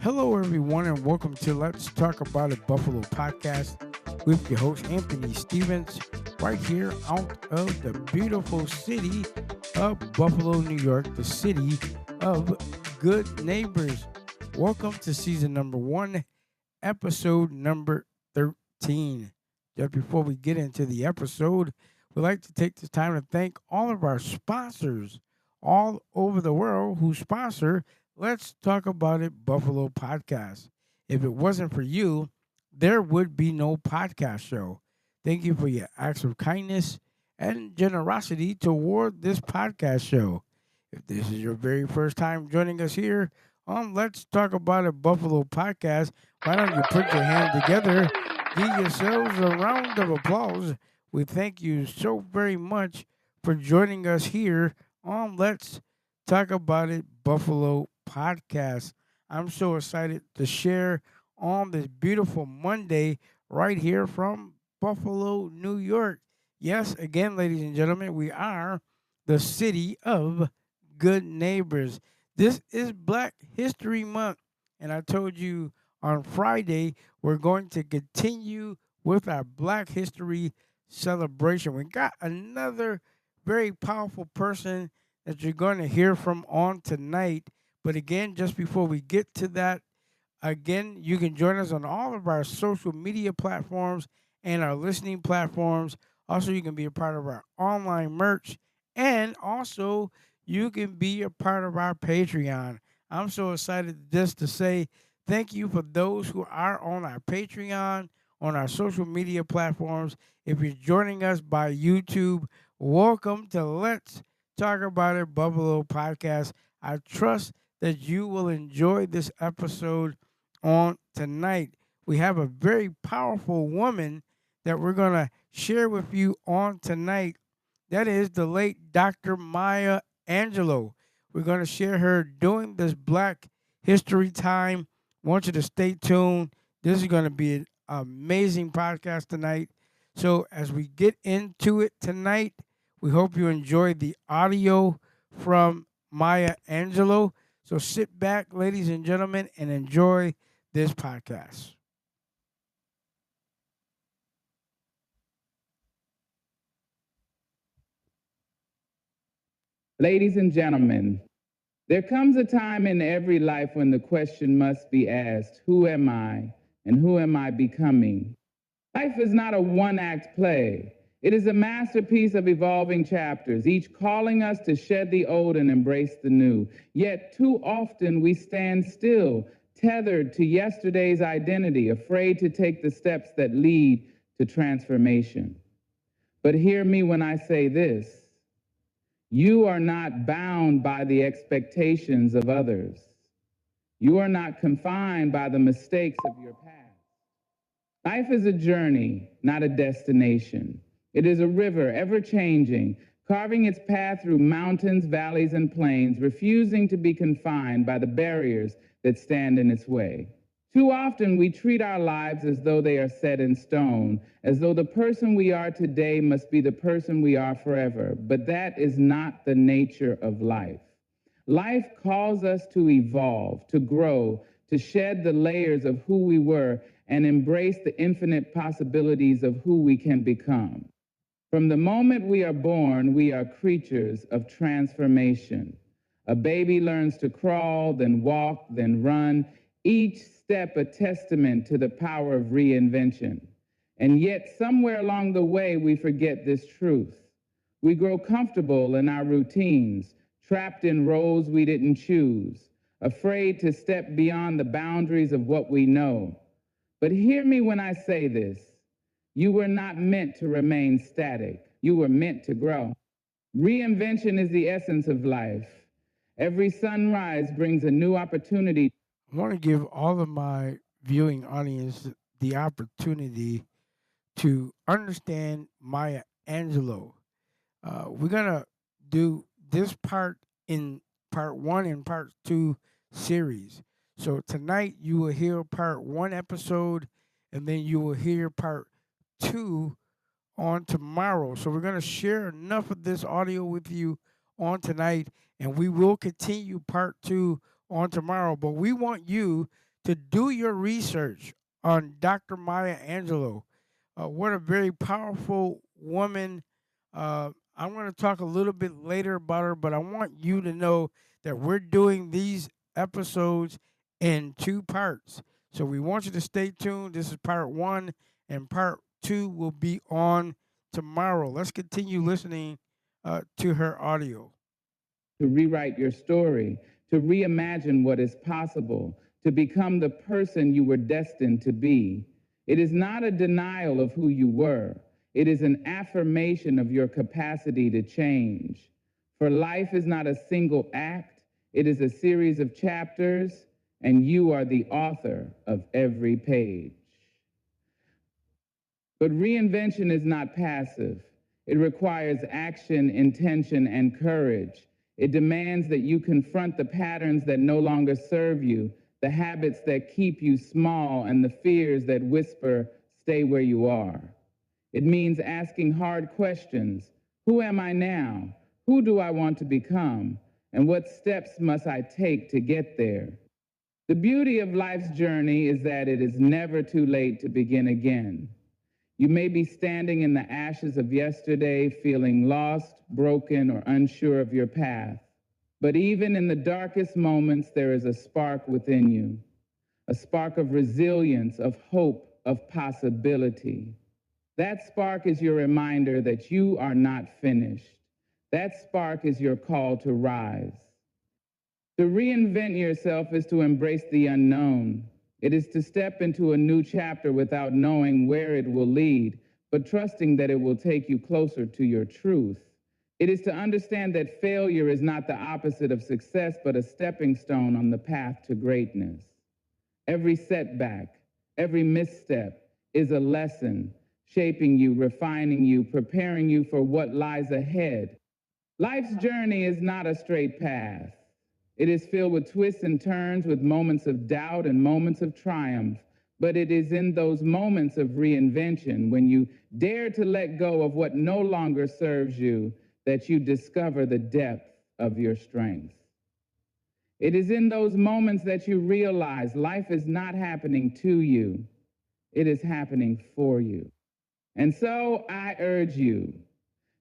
Hello, everyone, and welcome to Let's Talk About It Buffalo podcast with your host, Anthony Stevens, right here out of the beautiful city of Buffalo, New York, the city of good neighbors. Welcome to season number one, episode number 13. Just before we get into the episode, we'd like to take this time to thank all of our sponsors all over the world who sponsor Let's Talk About It Buffalo podcast. If it wasn't for you, there would be no podcast show. Thank you for your acts of kindness and generosity toward this podcast show. If this is your very first time joining us here on Let's Talk About It Buffalo podcast, why don't you put your hand together, give yourselves a round of applause. We thank you so very much for joining us here on Let's Talk About It Buffalo podcast. I'm so excited to share on this beautiful Monday right here from Buffalo, New York. Yes, again, ladies and gentlemen, we are the city of good neighbors. This is Black History Month, and I told you on Friday we're going to continue with our Black History celebration. We got another very powerful person that you're going to hear from on tonight. But again, just before we get to that, again, you can join us on all of our social media platforms and our listening platforms. Also, you can be a part of our online merch, and also you can be a part of our Patreon. I'm so excited just to say thank you for those who are on our Patreon, on our social media platforms. If you're joining us by YouTube, welcome to Let's Talk About It Buffalo podcast. I trust that you will enjoy this episode on tonight. We have a very powerful woman that we're going to share with you on tonight. That is the late Dr. Maya Angelou. We're going to share her during this Black History time. I want you to stay tuned. This is going to be an amazing podcast tonight. So, as we get into it tonight, we hope you enjoy the audio from Maya Angelou. So, sit back, ladies and gentlemen, and enjoy this podcast. Ladies and gentlemen, there comes a time in every life when the question must be asked, who am I and who am I becoming? Life is not a one-act play. It is a masterpiece of evolving chapters, each calling us to shed the old and embrace the new. Yet too often we stand still, tethered to yesterday's identity, afraid to take the steps that lead to transformation. But hear me when I say this. You are not bound by the expectations of others. You are not confined by the mistakes of your past. Life is a journey, not a destination. It is a river, ever changing, carving its path through mountains, valleys, and plains, refusing to be confined by the barriers that stand in its way. Too often we treat our lives as though they are set in stone, as though the person we are today must be the person we are forever. But that is not the nature of life. Life calls us to evolve, to grow, to shed the layers of who we were and embrace the infinite possibilities of who we can become. From the moment we are born, we are creatures of transformation. A baby learns to crawl, then walk, then run, each step a testament to the power of reinvention. And yet, somewhere along the way, we forget this truth. We grow comfortable in our routines, trapped in roles we didn't choose, afraid to step beyond the boundaries of what we know. But hear me when I say this. You were not meant to remain static. You were meant to grow. Reinvention is the essence of life. Every sunrise brings a new opportunity. I want to give all of my viewing audience the opportunity to understand Maya Angelou. We're going to do this part in part one and part two series. So tonight you will hear part one episode, and then you will hear part two on tomorrow. So we're going to share enough of this audio with you on tonight, and we will continue part two on tomorrow. But we want you to do your research on Dr. Maya Angelou. What a very powerful woman. I'm going to talk a little bit later about her, but I want you to know that we're doing these episodes in two parts. So we want you to stay tuned. This is part one, and part two will be on tomorrow. Let's continue listening to her audio. To rewrite your story, to reimagine what is possible, to become the person you were destined to be. It is not a denial of who you were. It is an affirmation of your capacity to change. For life is not a single act, it is a series of chapters, and you are the author of every page. But reinvention is not passive. It requires action, intention, and courage. It demands that you confront the patterns that no longer serve you, the habits that keep you small, and the fears that whisper, stay where you are. It means asking hard questions. Who am I now? Who do I want to become? And what steps must I take to get there? The beauty of life's journey is that it is never too late to begin again. You may be standing in the ashes of yesterday, feeling lost, broken, or unsure of your path. But even in the darkest moments, there is a spark within you, a spark of resilience, of hope, of possibility. That spark is your reminder that you are not finished. That spark is your call to rise. To reinvent yourself is to embrace the unknown. It is to step into a new chapter without knowing where it will lead, but trusting that it will take you closer to your truth. It is to understand that failure is not the opposite of success, but a stepping stone on the path to greatness. Every setback, every misstep is a lesson, shaping you, refining you, preparing you for what lies ahead. Life's journey is not a straight path. It is filled with twists and turns, with moments of doubt and moments of triumph. But it is in those moments of reinvention, when you dare to let go of what no longer serves you, that you discover the depth of your strength. It is in those moments that you realize life is not happening to you, it is happening for you. And so I urge you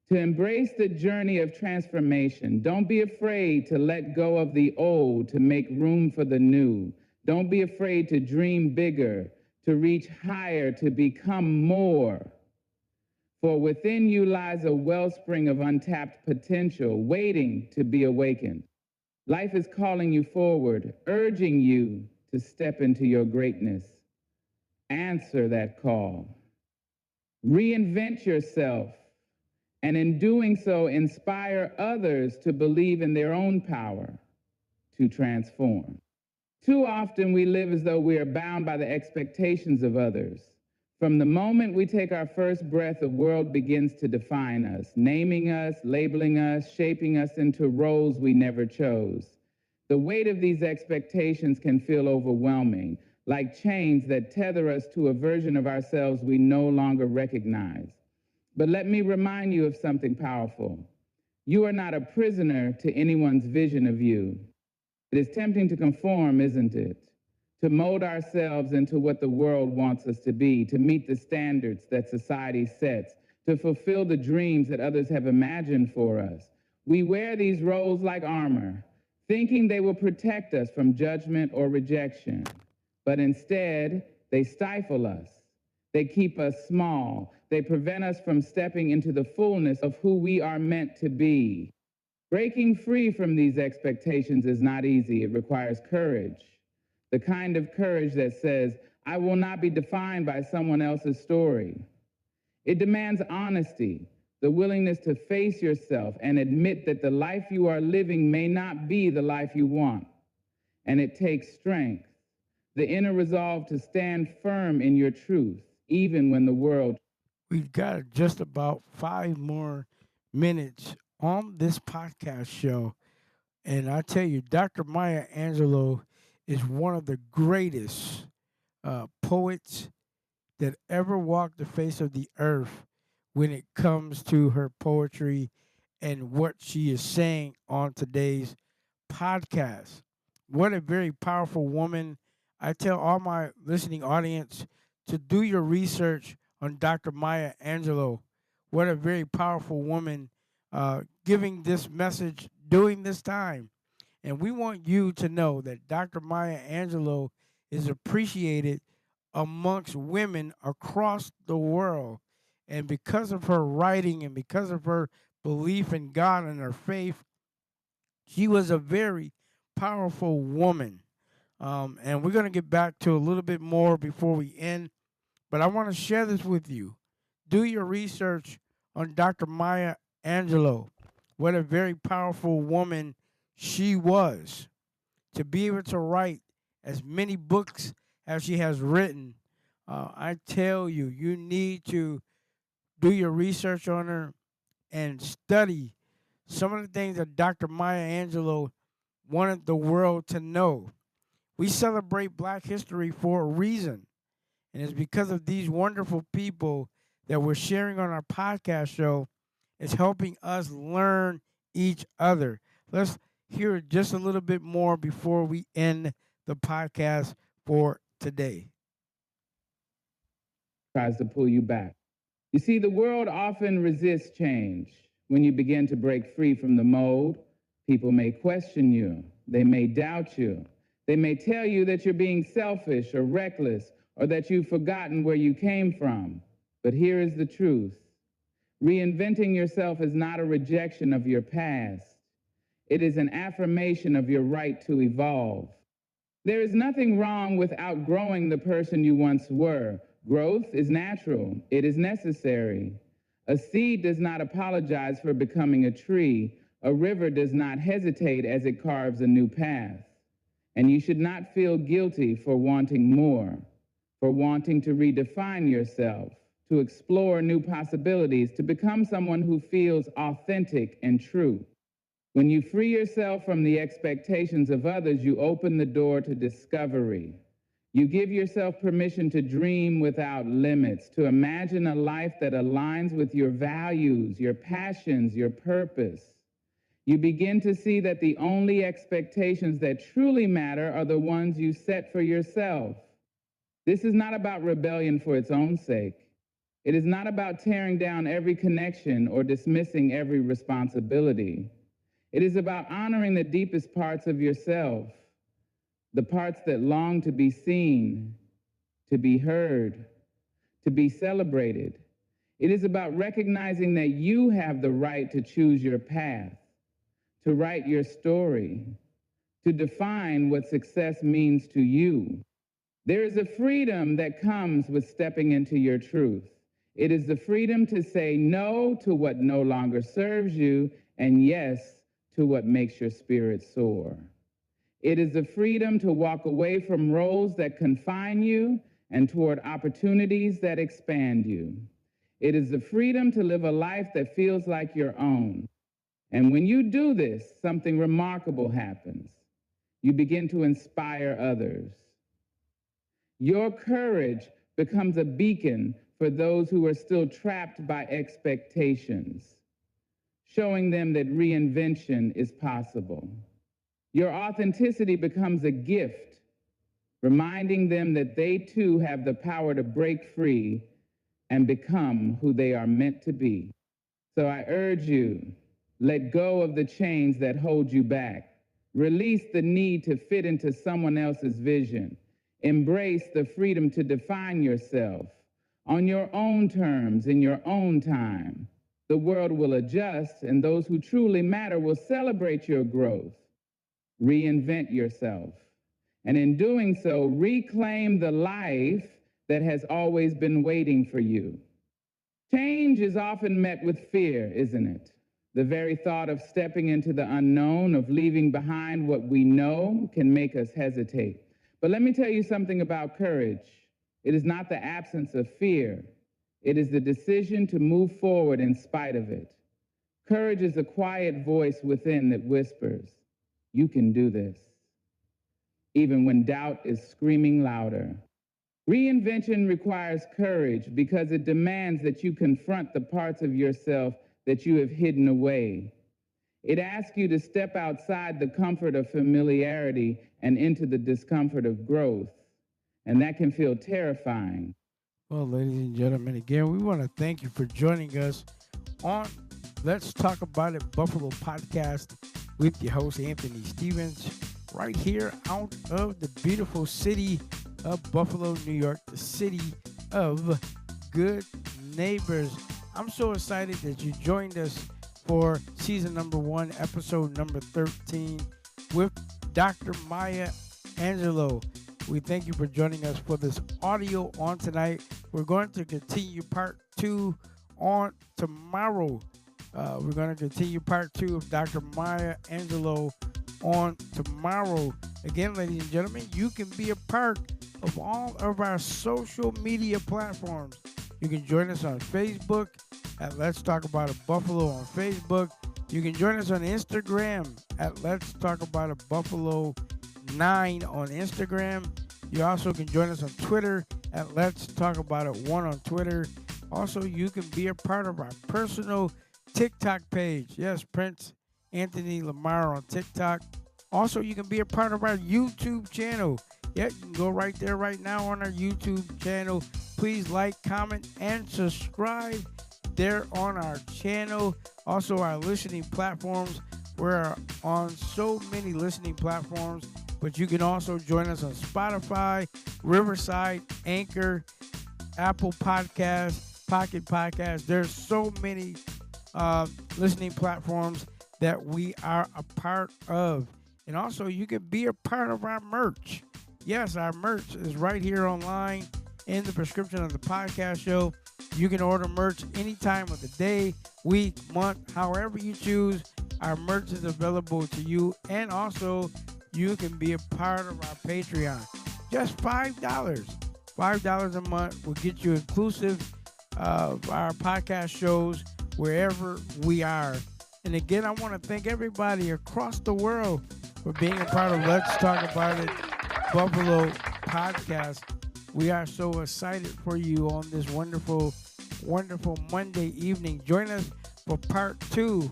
to embrace the journey of transformation. Don't be afraid to let go of the old to make room for the new. Don't be afraid to dream bigger, to reach higher, to become more. For within you lies a wellspring of untapped potential, waiting to be awakened. Life is calling you forward, urging you to step into your greatness. Answer that call. Reinvent yourself, and in doing so, inspire others to believe in their own power to transform. Too often, we live as though we are bound by the expectations of others. From the moment we take our first breath, the world begins to define us, naming us, labeling us, shaping us into roles we never chose. The weight of these expectations can feel overwhelming, like chains that tether us to a version of ourselves we no longer recognize. But let me remind you of something powerful. You are not a prisoner to anyone's vision of you. It is tempting to conform, isn't it? To mold ourselves into what the world wants us to be, to meet the standards that society sets, to fulfill the dreams that others have imagined for us. We wear these roles like armor, thinking they will protect us from judgment or rejection. But instead, they stifle us. They keep us small. They prevent us from stepping into the fullness of who we are meant to be. Breaking free from these expectations is not easy. It requires courage. The kind of courage that says, I will not be defined by someone else's story. It demands honesty, the willingness to face yourself and admit that the life you are living may not be the life you want. And it takes strength, the inner resolve to stand firm in your truth, even when the world. We've got just about 5 more minutes on this podcast show. And I tell you, Dr. Maya Angelou is one of the greatest poets that ever walked the face of the earth when it comes to her poetry and what she is saying on today's podcast. What a very powerful woman. I tell all my listening audience to do your research on Dr. Maya Angelou. What a very powerful woman giving this message during this time. And we want you to know that Dr. Maya Angelou is appreciated amongst women across the world. And because of her writing and because of her belief in God and her faith, she was a very powerful woman. And we're going to get back to a little bit more before we end, but I want to share this with you. Do your research on Dr. Maya Angelou. What a very powerful woman she was. To be able to write as many books as she has written, I tell you, you need to do your research on her and study some of the things that Dr. Maya Angelou wanted the world to know. We celebrate Black history for a reason, and it's because of these wonderful people that we're sharing on our podcast show. It's helping us learn each other. Let's hear just a little bit more before we end the podcast for today. Tries to pull you back. You see, the world often resists change. When you begin to break free from the mold, people may question you. They may doubt you. They may tell you that you're being selfish or reckless or that you've forgotten where you came from. But here is the truth. Reinventing yourself is not a rejection of your past. It is an affirmation of your right to evolve. There is nothing wrong with outgrowing the person you once were. Growth is natural. It is necessary. A seed does not apologize for becoming a tree. A river does not hesitate as it carves a new path. And you should not feel guilty for wanting more, for wanting to redefine yourself, to explore new possibilities, to become someone who feels authentic and true. When you free yourself from the expectations of others, you open the door to discovery. You give yourself permission to dream without limits, to imagine a life that aligns with your values, your passions, your purpose. You begin to see that the only expectations that truly matter are the ones you set for yourself. This is not about rebellion for its own sake. It is not about tearing down every connection or dismissing every responsibility. It is about honoring the deepest parts of yourself, the parts that long to be seen, to be heard, to be celebrated. It is about recognizing that you have the right to choose your path, to write your story, to define what success means to you. There is a freedom that comes with stepping into your truth. It is the freedom to say no to what no longer serves you and yes to what makes your spirit soar. It is the freedom to walk away from roles that confine you and toward opportunities that expand you. It is the freedom to live a life that feels like your own. And when you do this, something remarkable happens. You begin to inspire others. Your courage becomes a beacon for those who are still trapped by expectations, showing them that reinvention is possible. Your authenticity becomes a gift, reminding them that they too have the power to break free and become who they are meant to be. So I urge you, let go of the chains that hold you back. Release the need to fit into someone else's vision. Embrace the freedom to define yourself on your own terms, in your own time. The world will adjust, and those who truly matter will celebrate your growth. Reinvent yourself. And in doing so, reclaim the life that has always been waiting for you. Change is often met with fear, isn't it? The very thought of stepping into the unknown, of leaving behind what we know, can make us hesitate. But let me tell you something about courage. It is not the absence of fear. It is the decision to move forward in spite of it. Courage is a quiet voice within that whispers, "You can do this," even when doubt is screaming louder. Reinvention requires courage because it demands that you confront the parts of yourself that you have hidden away. It asks you to step outside the comfort of familiarity and into the discomfort of growth. and that can feel terrifying. Well, ladies and gentlemen, again, we want to thank you for joining us on Let's Talk About It Buffalo podcast with your host, Anthony Stevens, right here out of the beautiful city of Buffalo, New York, the city of good neighbors. I'm so excited that you joined us for season number 1, episode number 13 with Dr. Maya Angelou. We thank you for joining us for this audio on tonight. We're going to continue part 2 on tomorrow. We're going to continue part 2 of Dr. Maya Angelou on tomorrow. Again, ladies and gentlemen, you can be a part of all of our social media platforms. You can join us on Facebook at Let's Talk About It Buffalo on Facebook. You can join us on Instagram at Let's Talk About It Buffalo 9 on Instagram. You also can join us on Twitter at Let's Talk About It 1 on Twitter. Also, you can be a part of our personal TikTok page. Yes, Prince Anthony Lamar on TikTok. Also, you can be a part of our YouTube channel. Yeah, you can go right there right now on our YouTube channel. Please like, comment, and subscribe there on our channel. Also, our listening platforms. We're on so many listening platforms, but you can also join us on Spotify, Riverside, Anchor, Apple Podcasts, Pocket Podcasts. There's so many listening platforms that we are a part of. And also, you can be a part of our merch. Yes, our merch is right here online in the description of the podcast show. You can order merch any time of the day, week, month, however you choose. Our merch is available to you. And also, you can be a part of our Patreon. Just $5. $5 a month will get you inclusive of our podcast shows wherever we are. And again, I want to thank everybody across the world for being a part of Let's Talk About It Buffalo podcast. We are so excited for you on this wonderful, wonderful Monday evening. Join us for part 2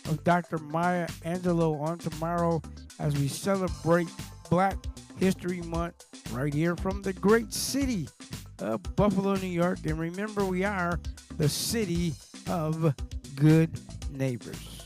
of Dr. Maya Angelou on tomorrow as we celebrate Black History Month right here from the great city of Buffalo, New York. And remember, we are the city of good neighbors.